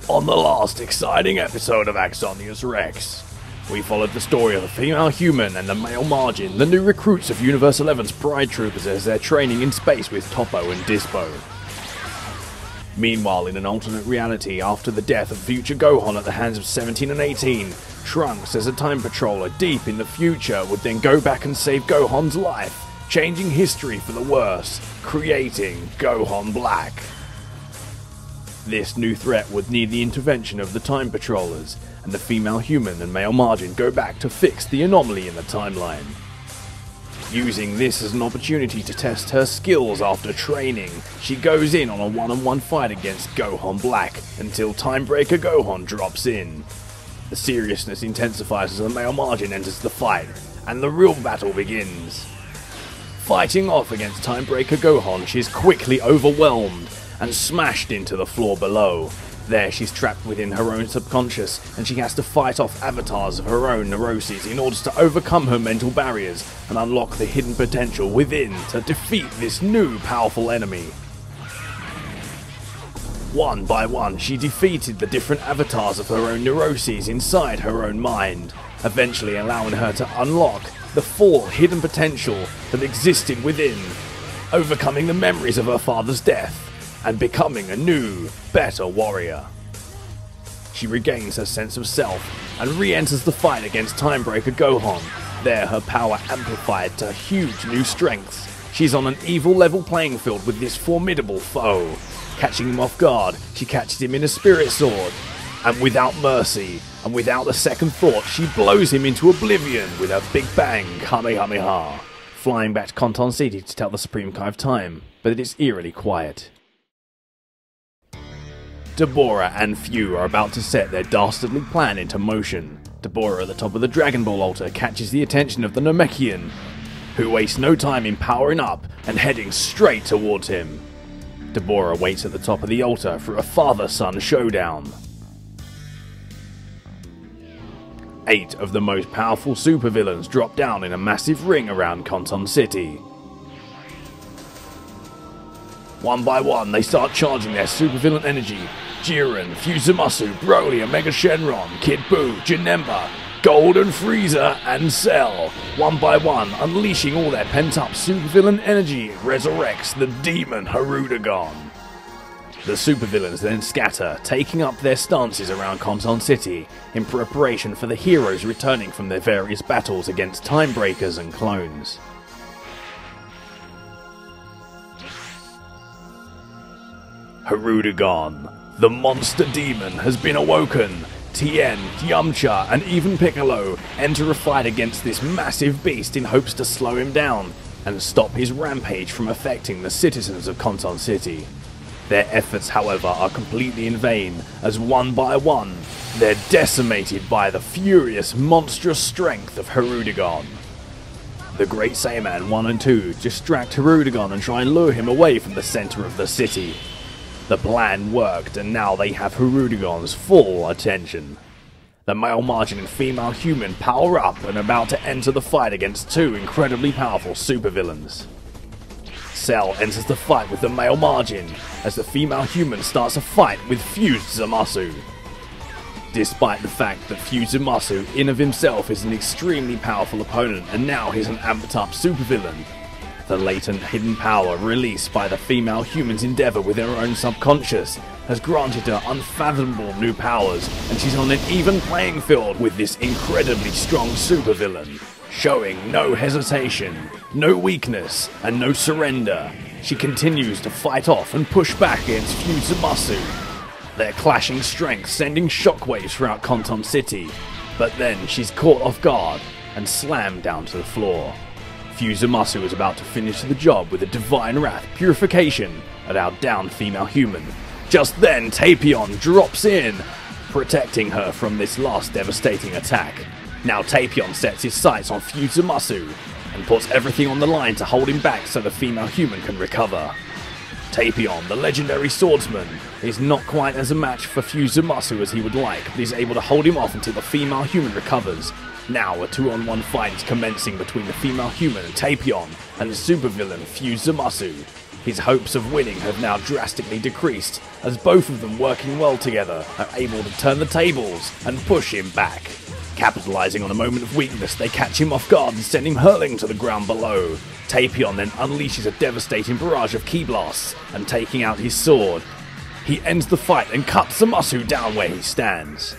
On the last exciting episode of AxoniusRex, we followed the story of the female human and the male Majin, the new recruits of Universe 11's Pride Troopers as they're training in space with Toppo and Dispo. Meanwhile, in an alternate reality, after the death of future Gohan at the hands of 17 and 18, Trunks, as a time patroller deep in the future, would then go back and save Gohan's life, changing history for the worse, creating Gohan Black. This new threat would need the intervention of the time patrollers, and the female human and male Majin go back to fix the anomaly in the timeline. Using this as an opportunity to test her skills after training, she goes in on a one-on-one fight against Gohan Black until Timebreaker Gohan drops in. The seriousness intensifies as the male Majin enters the fight, and the real battle begins. Fighting off against Timebreaker Gohan, she is quickly overwhelmed and smashed into the floor below. There she's trapped within her own subconscious, and she has to fight off avatars of her own neuroses in order to overcome her mental barriers and unlock the hidden potential within to defeat this new powerful enemy. One by one, she defeated the different avatars of her own neuroses inside her own mind, eventually allowing her to unlock the full hidden potential that existed within, overcoming the memories of her father's death and becoming a new, better warrior. She regains her sense of self and re-enters the fight against Timebreaker Gohan. There, her power amplified to huge new strengths. She's on an evil level playing field with this formidable foe. Catching him off guard, she catches him in a spirit sword, and without mercy, and without a second thought, she blows him into oblivion with a Big Bang Kamehameha. Flying back to KonTon City to tell the Supreme Kai of Time, but it is eerily quiet. Deborah and Few are about to set their dastardly plan into motion. Deborah at the top of the Dragonball altar catches the attention of the Namekian, who wastes no time in powering up and heading straight towards him. Deborah waits at the top of the altar for a father-son showdown. 8 of the most powerful supervillains drop down in a massive ring around KonTon City. One by one, they start charging their supervillain energy. Jiren, Fusamasu, Broly, Omega Shenron, Kid Buu, Janemba, Golden Frieza, and Cell. One by one, unleashing all their pent-up supervillain energy, resurrects the demon Hirudegarn. The supervillains then scatter, taking up their stances around KonTon City, in preparation for the heroes returning from their various battles against Timebreakers and clones. Hirudegarn, the monster demon, has been awoken. Tien, Yamcha, and even Piccolo enter a fight against this massive beast in hopes to slow him down and stop his rampage from affecting the citizens of KonTon City. Their efforts, however, are completely in vain, as one by one, they're decimated by the furious, monstrous strength of Hirudegarn. The Great Saiyaman 1 and 2 distract Hirudegarn and try and lure him away from the center of the city. The plan worked, and now they have Hirudegarn's full attention. The male Majin and female human power up and are about to enter the fight against 2 incredibly powerful supervillains. Cell enters the fight with the male Majin, as the female human starts a fight with Fused Zamasu. Despite the fact that Fused Zamasu in of himself is an extremely powerful opponent, and now he's an amped up supervillain, the latent hidden power released by the female human's endeavour with her own subconscious has granted her unfathomable new powers, and she's on an even playing field with this incredibly strong supervillain. Showing no hesitation, no weakness, and no surrender, she continues to fight off and push back against Fused Zamasu. Their clashing strengths sending shockwaves throughout KonTon City, but then she's caught off guard and slammed down to the floor. Fused Zamasu is about to finish the job with a Divine Wrath purification at our downed female human. Just then, Tapion drops in, protecting her from this last devastating attack. Now Tapion sets his sights on Fused Zamasu and puts everything on the line to hold him back so the female human can recover. Tapion, the legendary swordsman, is not quite as a match for Fused Zamasu as he would like, but he's able to hold him off until the female human recovers. Now a 2-on-1 fight is commencing between the female human and Tapion and the supervillain Fused Zamasu. His hopes of winning have now drastically decreased, as both of them working well together are able to turn the tables and push him back. Capitalizing on a moment of weakness, they catch him off guard and send him hurling to the ground below. Tapion then unleashes a devastating barrage of ki blasts, and taking out his sword, he ends the fight and cuts Zamasu down where he stands.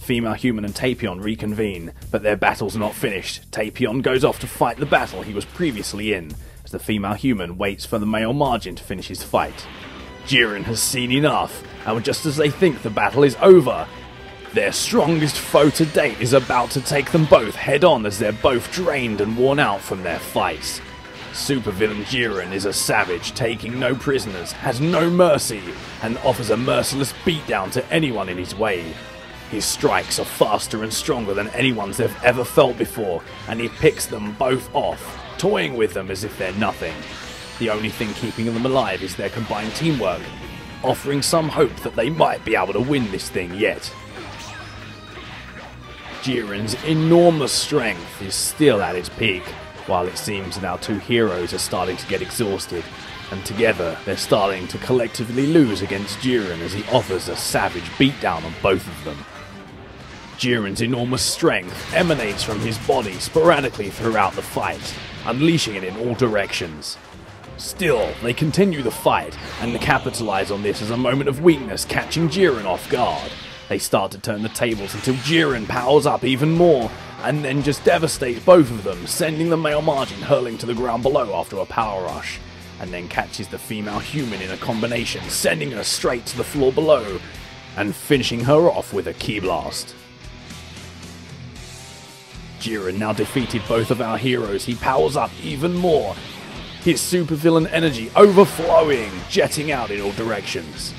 Female Human and Tapion reconvene, but their battle's not finished. Tapion goes off to fight the battle he was previously in, as the Female Human waits for the Male Majin to finish his fight. Jiren has seen enough, and just as they think the battle is over, their strongest foe to date is about to take them both head on as they're both drained and worn out from their fights. Supervillain Jiren is a savage, taking no prisoners, has no mercy, and offers a merciless beatdown to anyone in his way. His strikes are faster and stronger than anyone's they've ever felt before, and he picks them both off, toying with them as if they're nothing. The only thing keeping them alive is their combined teamwork, offering some hope that they might be able to win this thing yet. Jiren's enormous strength is still at its peak, while it seems now two heroes are starting to get exhausted, and together they're starting to collectively lose against Jiren as he offers a savage beatdown on both of them. Jiren's enormous strength emanates from his body sporadically throughout the fight, unleashing it in all directions. Still, they continue the fight, and capitalize on this as a moment of weakness, catching Jiren off guard. They start to turn the tables until Jiren powers up even more, and then just devastates both of them, sending the Male Majin hurling to the ground below after a power rush, and then catches the Female Human in a combination, sending her straight to the floor below, and finishing her off with a ki blast. Jiren now defeated both of our heroes. He powers up even more, his supervillain energy overflowing, jetting out in all directions.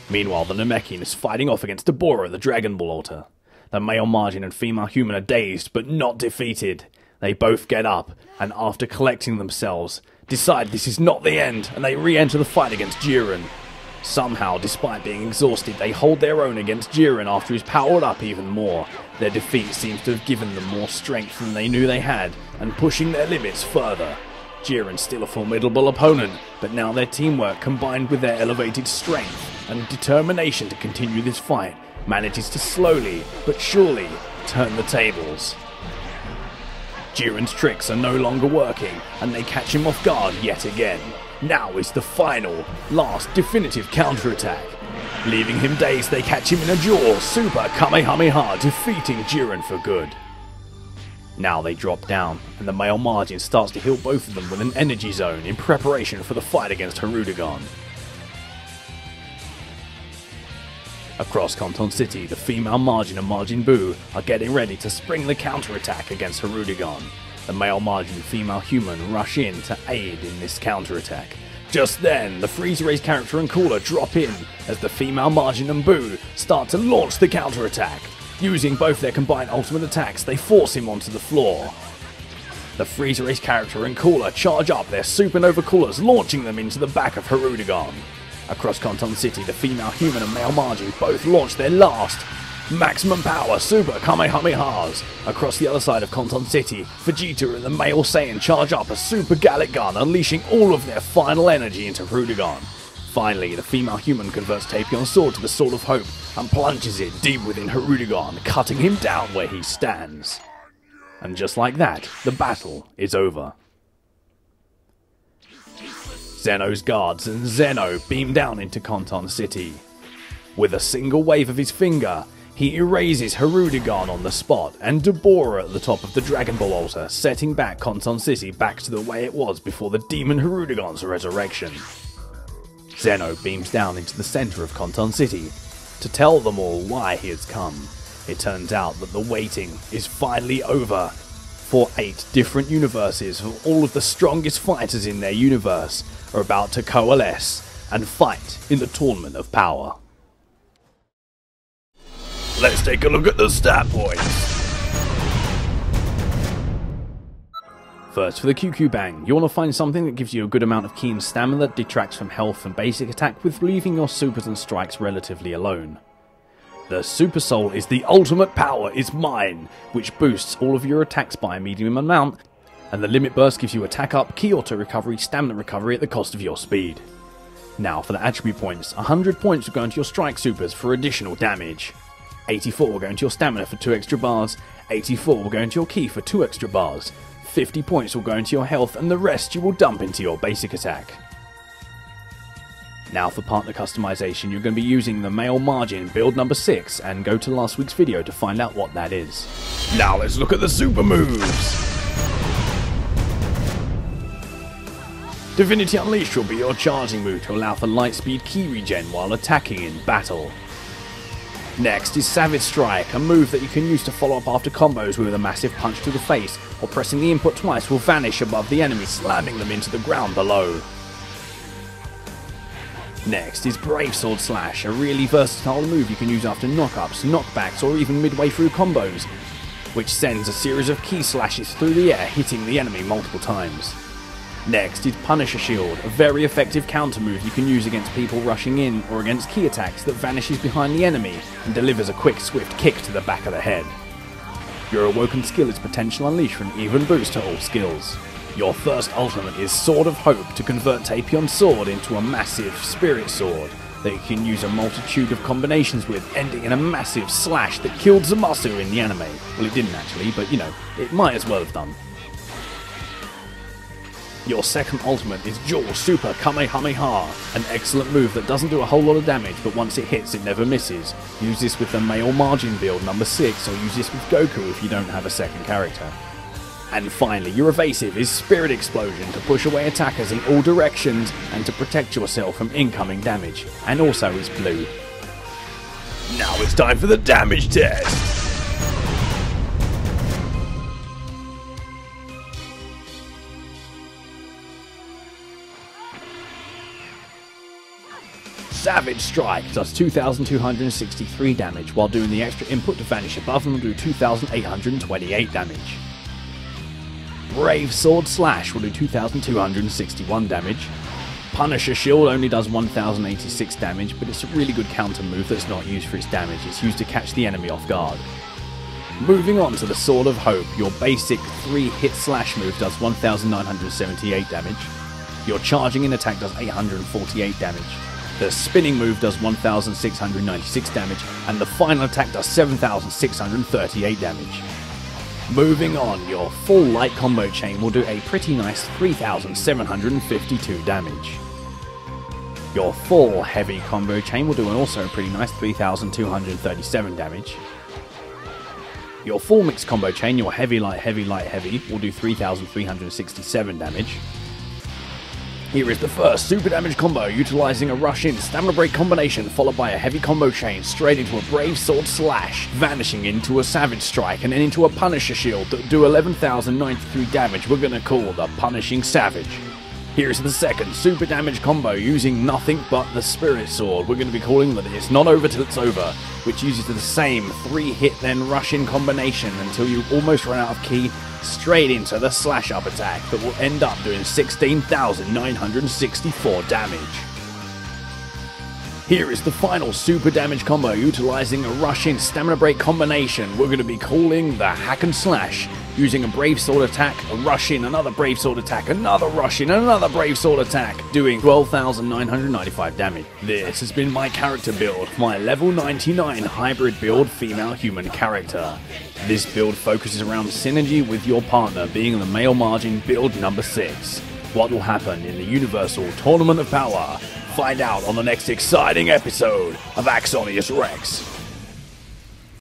Meanwhile, the Namekian is fighting off against Deborah at the Dragonball altar. The Male Majin and Female Human are dazed, but not defeated. They both get up, and after collecting themselves, decide this is not the end, and they re-enter the fight against Jiren. Somehow, despite being exhausted, they hold their own against Jiren after he's powered up even more. Their defeat seems to have given them more strength than they knew they had, and pushing their limits further. Jiren's still a formidable opponent, but now their teamwork combined with their elevated strength and determination to continue this fight manages to slowly but surely turn the tables. Jiren's tricks are no longer working, and they catch him off guard yet again. Now is the final, last, definitive counterattack. Leaving him dazed, they catch him in a jaw, Super Kamehameha, defeating Jiren for good. Now they drop down, and the Male Majin starts to heal both of them with an energy zone in preparation for the fight against Hirudegarn. Across KonTon City, the Female Majin and Majin Buu are getting ready to spring the counterattack against Hirudegarn. The Male Majin and Female Human rush in to aid in this counterattack. Just then, the Freeze Rays character and Cooler drop in as the Female Majin and Buu start to launch the counterattack. Using both their combined ultimate attacks, they force him onto the floor. The Freeze Rays character and Cooler charge up their supernova coolers, launching them into the back of Hirudegarn. Across KonTon City, the Female Human and Male Majin both launch their last maximum power Super Kamehamehas. Across the other side of KonTon City, Vegeta and the Male Saiyan charge up a Super Gallic Gun, unleashing all of their final energy into Hirudegarn. Finally, the Female Human converts Tapion's sword to the Sword of Hope and plunges it deep within Hirudegarn, cutting him down where he stands. And just like that, the battle is over. Zeno's guards and Zeno beam down into KonTon City. With a single wave of his finger, he erases Hirudegarn on the spot and Deborah at the top of the Dragonball altar, setting back KonTon City back to the way it was before the demon Hirudegarn's resurrection. Zeno beams down into the center of KonTon City to tell them all why he has come. It turns out that the waiting is finally over, for 8 different universes of all of the strongest fighters in their universe are about to coalesce and fight in the Tournament of Power. Let's take a look at the stat points. First, for the QQ Bang, you want to find something that gives you a good amount of ki and stamina that detracts from health and basic attack with leaving your supers and strikes relatively alone. The Super Soul is the ultimate power is mine, which boosts all of your attacks by a medium amount and the limit burst gives you attack up, ki auto recovery, stamina recovery at the cost of your speed. Now for the attribute points, 100 points will go into your strike supers for additional damage. 84 will go into your stamina for 2 extra bars, 84 will go into your ki for 2 extra bars, 50 points will go into your health, and the rest you will dump into your basic attack. Now for partner customization, you're going to be using the Male Majin Build number 6, and go to last week's video to find out what that is. Now let's look at the super moves! Divinity Unleashed will be your charging move to allow for light speed ki regen while attacking in battle. Next is Sabbath Strike, a move that you can use to follow up after combos with a massive punch to the face, or pressing the input twice will vanish above the enemy, slamming them into the ground below. Next is Brave Sword Slash, a really versatile move you can use after knockups, knockbacks, or even midway through combos, which sends a series of ki slashes through the air, hitting the enemy multiple times. Next is Punisher Shield, a very effective counter move you can use against people rushing in or against ki attacks that vanishes behind the enemy and delivers a quick swift kick to the back of the head. Your Awoken Skill is Potential Unleash for an even boost to all skills. Your first ultimate is Sword of Hope to convert Tapion's sword into a massive spirit sword that you can use a multitude of combinations with, ending in a massive slash that killed Zamasu in the anime. Well, it didn't actually, but you know, it might as well have done. Your second ultimate is Dual Super Kamehameha, an excellent move that doesn't do a whole lot of damage, but once it hits it never misses. Use this with the Male Majin Build number 6, or use this with Goku if you don't have a second character. And finally, your evasive is Spirit Explosion to push away attackers in all directions and to protect yourself from incoming damage, and also is blue. Now it's time for the damage test! Savage Strike does 2,263 damage, while doing the extra input to vanish above them will do 2,828 damage. Brave Sword Slash will do 2,261 damage. Punisher Shield only does 1,086 damage, but it's a really good counter move that's not used for its damage, it's used to catch the enemy off guard. Moving on to the Sword of Hope, your basic 3-hit slash move does 1,978 damage. Your charging in attack does 848 damage. The spinning move does 1,696 damage, and the final attack does 7,638 damage. Moving on, your full light combo chain will do a pretty nice 3,752 damage. Your full heavy combo chain will do an also pretty nice 3,237 damage. Your full mixed combo chain, your heavy light heavy light heavy, will do 3,367 damage. Here is the first super damage combo, utilizing a rush in stamina break combination followed by a heavy combo chain straight into a Brave Sword Slash, vanishing into a Savage Strike and then into a Punisher Shield that do 11,093 damage we're gonna call the Punishing Savage. Here's the second super damage combo using nothing but the Spirit Sword. We're going to be calling that It's Not Over Till It's Over, which uses the same 3-hit then rush in combination until you almost run out of ki, straight into the slash up attack that will end up doing 16,964 damage. Here is the final super damage combo utilizing a rush in stamina break combination we're going to be calling the Hack and Slash, using a Brave Sword attack, a rush in, another Brave Sword attack, another rush in, another Brave Sword attack, doing 12,995 damage. This has been my character build, my level 99 hybrid build female human character. This build focuses around synergy with your partner, being the Male Majin Build number 6. What will happen in the Universal Tournament of Power? Find out on the next exciting episode of AxoniusRex.